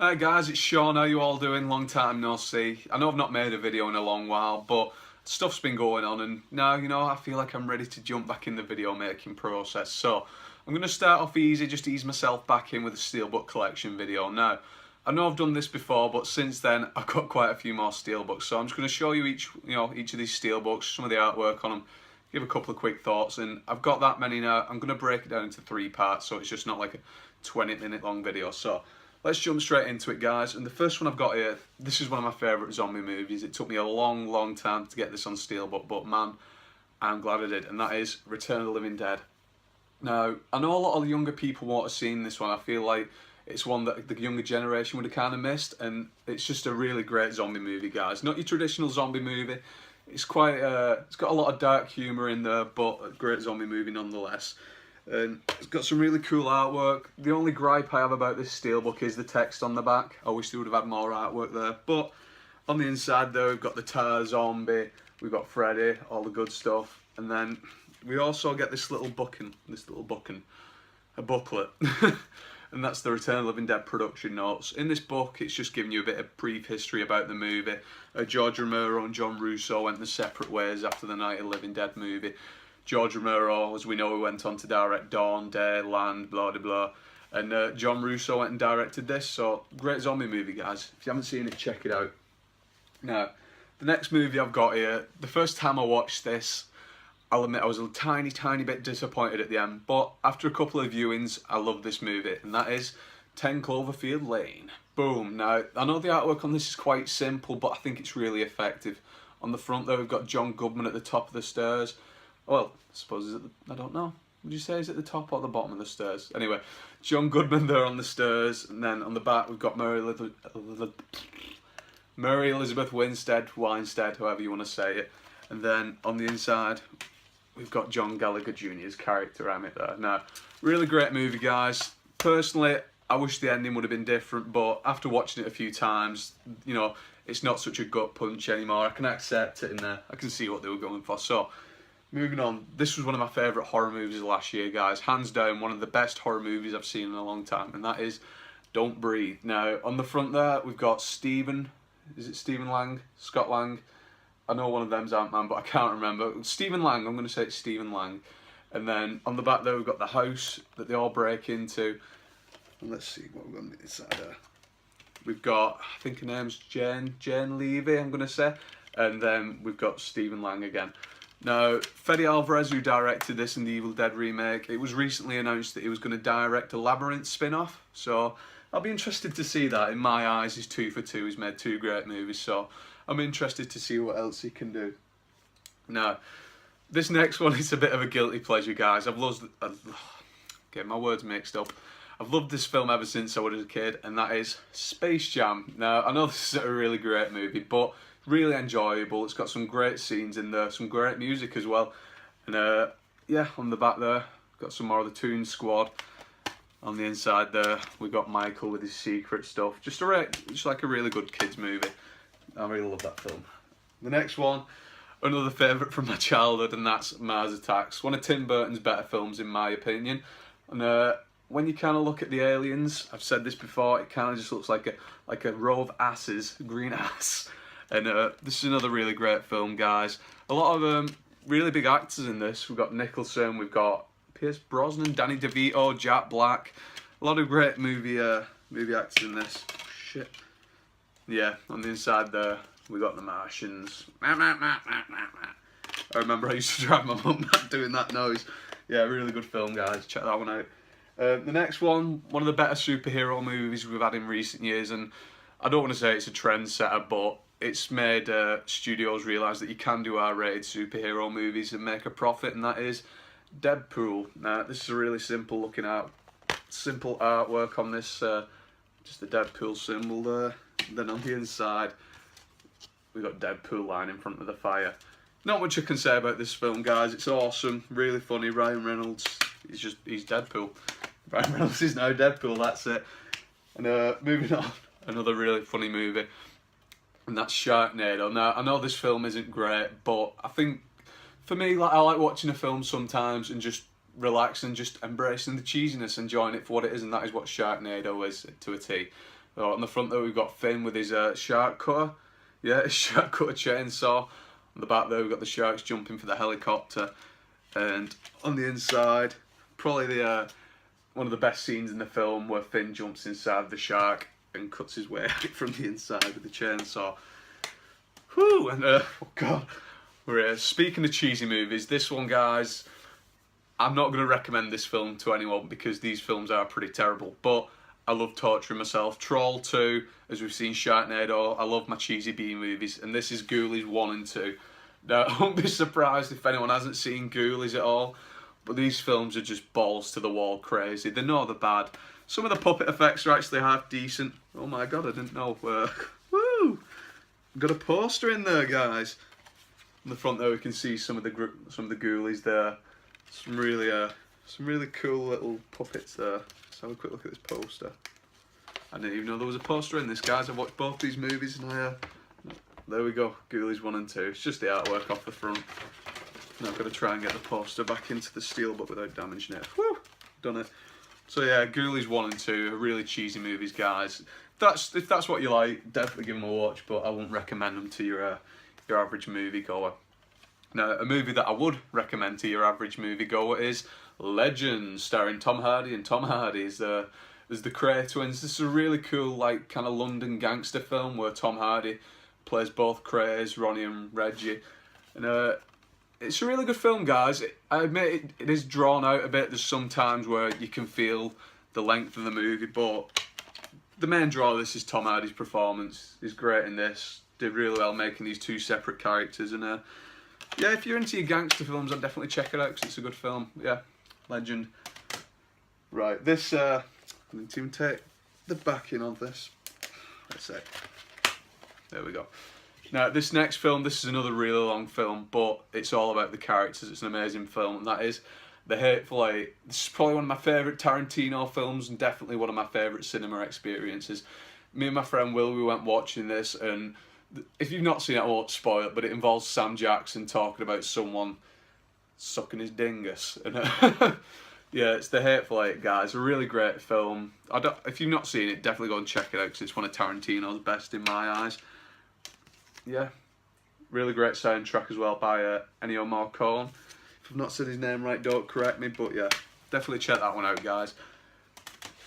Hi guys, it's Sean. How you all doing? Long time no see. I know I've not made a video in a long while, but stuff's been going on and now, I feel like I'm ready to jump back in the video making process. So, I'm going to start off easy, just ease myself back in with a Steelbook Collection video. Now, I know I've done this before, but since then, I've got quite a few more Steelbooks. So I'm just going to show you each of these Steelbooks, some of the artwork on them, give a couple of quick thoughts, and I've got that many now. I'm going to break it down into 3 parts, so it's just not like a 20-minute long video. So, let's jump straight into it, guys. And the first one I've got here, this is one of my favourite zombie movies. It took me a long time to get this on Steelbook, but man, I'm glad I did. And that is Return of the Living Dead. Now, I know a lot of the younger people won't have seen this one. I feel like it's one that the younger generation would have kind of missed, and it's just a really great zombie movie, guys. Not your traditional zombie movie. It's quite, it's got a lot of dark humour in there, but a great zombie movie nonetheless. And it's got some really cool artwork. The only gripe I have about this Steelbook is the text on the back. I wish they would have had more artwork there. But on the inside though, we've got the Tar Zombie, we've got Freddy, all the good stuff. And then we also get this little booklet. And that's the Return of the Living Dead production notes. In this book, it's just giving you a bit of brief history about the movie. George Romero and John Russo went their separate ways after the Night of the Living Dead movie. George Romero, as we know, went on to direct Dawn, Day, Land, blah, blah, blah. And John Russo went and directed this. So, great zombie movie, guys. If you haven't seen it, check it out. Now, the next movie I've got here, the first time I watched this, I'll admit I was a tiny bit disappointed at the end, but after a couple of viewings, I loved this movie, and that is 10 Cloverfield Lane. Boom. Now, I know the artwork on this is quite simple, but I think it's really effective. On the front there, we've got John Goodman at the top of the stairs. Well, I suppose is it I don't know. Would you say is it the top or the bottom of the stairs? Anyway, John Goodman there on the stairs, and then on the back we've got Mary Elizabeth Winstead, however you want to say it. And then on the inside, we've got John Gallagher Jr.'s character Emmett there. Now, really great movie, guys. Personally, I wish the ending would have been different, but after watching it a few times, it's not such a gut punch anymore. I can accept it in there. I can see what they were going for. So, moving on. This was one of my favourite horror movies of last year, guys. Hands down, one of the best horror movies I've seen in a long time, and that is Don't Breathe. Now, on the front there, we've got Stephen. Is it Stephen Lang? Scott Lang? I know one of them's Ant-Man, but I can't remember. Stephen Lang, I'm going to say it's Stephen Lang. And then on the back there, we've got the house that they all break into. And let's see what we've got on the inside there. We've got, I think her name's Jane Levy, I'm going to say. And then we've got Stephen Lang again. Now, Fede Alvarez, who directed this in the Evil Dead remake, it was recently announced that he was going to direct a Labyrinth spin-off. So, I'll be interested to see that. In my eyes, he's 2 for 2. He's made 2 great movies, so I'm interested to see what else he can do. Now, this next one is a bit of a guilty pleasure, guys. Get my words mixed up. I've loved this film ever since I was a kid, and that is Space Jam. Now, I know this is a really great movie, but really enjoyable. It's got some great scenes in there, some great music as well. And yeah, on the back there, got some more of the Toon Squad. On the inside there, we've got Michael with his secret stuff. Just like a really good kids movie. I really love that film. The next one, another favourite from my childhood, and that's Mars Attacks. One of Tim Burton's better films, in my opinion. And when you kind of look at the aliens, I've said this before, it kind of just looks like a row of asses, green ass. And this is another really great film, guys. A lot of really big actors in this. We've got Nicholson, we've got Pierce Brosnan, Danny DeVito, Jack Black. A lot of great movie actors in this. Shit. Yeah, on the inside there, we got the Martians. I remember I used to drive my mum back doing that noise. Yeah, really good film, guys. Check that one out. The next one of the better superhero movies we've had in recent years, and I don't want to say it's a trendsetter, but it's made studios realise that you can do R-rated superhero movies and make a profit, and that is Deadpool. Now, this is a really simple artwork on this, just the Deadpool symbol there. Then on the inside, we've got Deadpool lying in front of the fire. Not much I can say about this film, guys. It's awesome, really funny. Ryan Reynolds, he's Deadpool. Ryan Reynolds is now Deadpool, that's it. And moving on, another really funny movie, and that's Sharknado. Now, I know this film isn't great, but I think, for me, I like watching a film sometimes and just relaxing, just embracing the cheesiness, enjoying it for what it is, and that is what Sharknado is to a T. Oh, on the front there we've got Finn with his shark cutter. Yeah, his shark cutter chainsaw. On the back there we've got the sharks jumping for the helicopter. And on the inside, probably the one of the best scenes in the film where Finn jumps inside the shark and cuts his way out from the inside with the chainsaw. Whew! And oh god, we're here. Speaking of cheesy movies, this one, guys, I'm not going to recommend this film to anyone because these films are pretty terrible, but I love torturing myself. Troll 2, as we've seen, Sharknado. I love my cheesy B movies, and this is Ghoulies 1 and 2. Now, I won't be surprised if anyone hasn't seen Ghoulies at all, but these films are just balls to the wall crazy. They're not the bad. Some of the puppet effects are actually half decent. Oh my god, I didn't know. Woo! Got a poster in there, guys. On the front there, we can see some of the Ghoulies there. Some really cool little puppets there. Let's have a quick look at this poster. I didn't even know there was a poster in this, guys. I've watched both these movies, and there we go, Ghoulies 1 and 2. It's just the artwork off the front. Now I've got to try and get the poster back into the steelbook without damaging it. Whew, done it. So yeah, Ghoulies 1 and 2 are really cheesy movies, guys. If that's what you like, definitely give them a watch, but I wouldn't recommend them to your average moviegoer. Now, a movie that I would recommend to your average moviegoer is Legend, starring Tom Hardy, and Tom Hardy is the Cray twins. This is a really cool, like, kind of London gangster film where Tom Hardy plays both Crays, Ronnie and Reggie. And it's a really good film, guys. I admit it is drawn out a bit. There's some times where you can feel the length of the movie, but the main draw of this is Tom Hardy's performance. He's great in this. Did really well making these two separate characters. And yeah, if you're into your gangster films, I'd definitely check it out because it's a good film. Yeah, Legend. Right, this, I need to even take the backing of this. Let's see. There we go. Now, this next film, this is another really long film, but it's all about the characters. It's an amazing film, and that is The Hateful Eight. This is probably one of my favourite Tarantino films, and definitely one of my favourite cinema experiences. Me and my friend Will, we went watching this, and if you've not seen it, I won't spoil it, but it involves Sam Jackson talking about someone sucking his dingus. And yeah, it's The Hateful Eight, guys. A really great film. If you've not seen it, definitely go and check it out because it's one of Tarantino's best in my eyes. Yeah, really great soundtrack as well by Ennio Morricone. If I've not said his name right, don't correct me, but yeah, definitely check that one out, guys.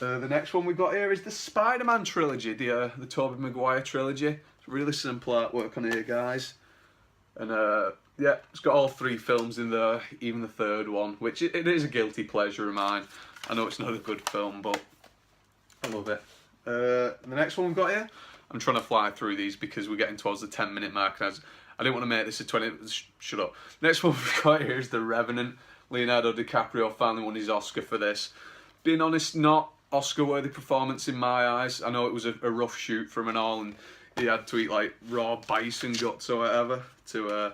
The next one we've got here is the SpiderMan Trilogy, the Tobey Maguire trilogy. It's really simple artwork on here, guys. And yeah, it's got all three films in there, even the third one, which it is a guilty pleasure of mine. I know it's not a good film, but I love it. The next one we've got here, I'm trying to fly through these because we're getting towards the 10-minute mark. And I didn't want to make this a 20... Shut up. Next one we've got here is The Revenant. Leonardo DiCaprio finally won his Oscar for this. Being honest, not Oscar-worthy performance in my eyes. I know it was a rough shoot from and all, and he had to eat like raw bison guts or whatever to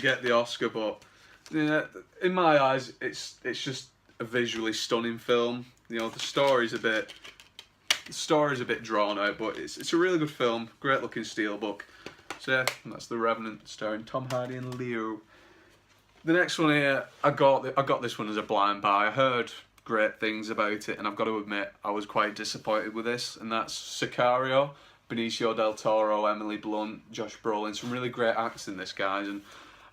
get the Oscar. But yeah, in my eyes, it's just a visually stunning film. You know, the story's a bit drawn out, but it's a really good film. Great looking steelbook. So yeah, that's The Revenant, starring Tom Hardy and Leo. The next one here, I got this one as a blind buy. I heard great things about it, and I've got to admit I was quite disappointed with this, and that's Sicario. Benicio del Toro, Emily Blunt, Josh Brolin, some really great acts in this, guys, and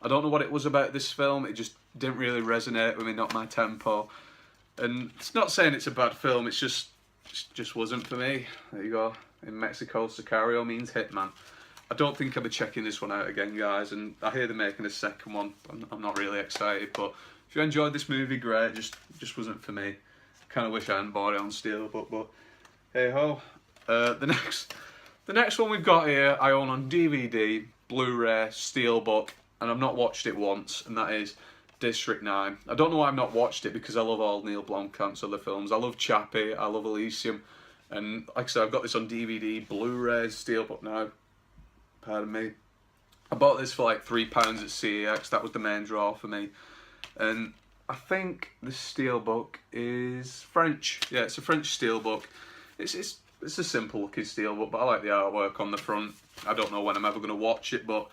I don't know what it was about this film, it just didn't really resonate with me, not my tempo. And it's not saying it's a bad film, it just wasn't for me. There you go. In Mexico, Sicario means hitman. I don't think I'll be checking this one out again, guys, and I hear they're making a second one. I'm not really excited, but if you enjoyed this movie, great. Just wasn't for me. Kind of wish I hadn't bought it on Steelbook, but hey ho. The next one we've got here, I own on DVD, Blu-ray, Steelbook, and I've not watched it once, and that is District 9. I don't know why I've not watched it, because I love all Neil Blomkamp's other films. I love Chappie, I love Elysium, and like I said, I've got this on DVD, Blu-ray, Steelbook now. Pardon me. I bought this for like £3 at CEX, that was the main draw for me. And I think the Steelbook is French. Yeah, it's a French Steelbook. It's a simple looking steelbook, but I like the artwork on the front. I don't know when I'm ever going to watch it, but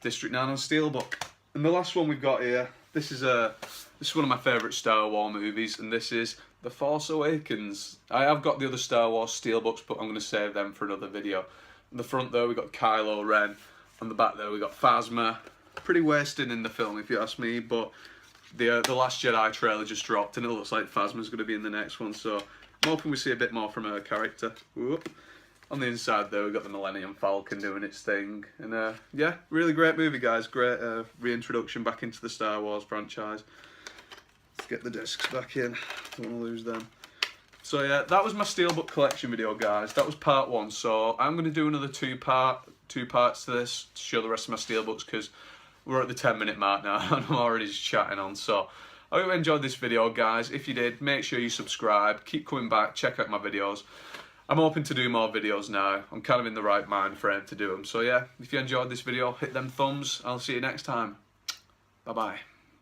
District 9 on Steelbook. And the last one we've got here, this is one of my favourite Star Wars movies, and this is The Force Awakens. I have got the other Star Wars steelbooks, but I'm going to save them for another video. On the front there we got Kylo Ren. On the back there we got Phasma. Pretty wasted in the film if you ask me, but the Last Jedi trailer just dropped and it looks like Phasma's going to be in the next one, so I'm hoping we see a bit more from her character. Whoop. On the inside there we got the Millennium Falcon doing its thing, and yeah, really great movie guys, great reintroduction back into the Star Wars franchise. Let's get the discs back in, don't want to lose them. So yeah, that was my Steelbook Collection video guys, that was part 1, so I'm going to do another two parts to this to show the rest of my Steelbooks because we're at the 10-minute mark now and I'm already just chatting on. So I hope you enjoyed this video guys. If you did, make sure you subscribe, keep coming back, check out my videos. I'm hoping to do more videos now. I'm kind of in the right mind frame to do them. So yeah, if you enjoyed this video, hit them thumbs. I'll see you next time. Bye bye.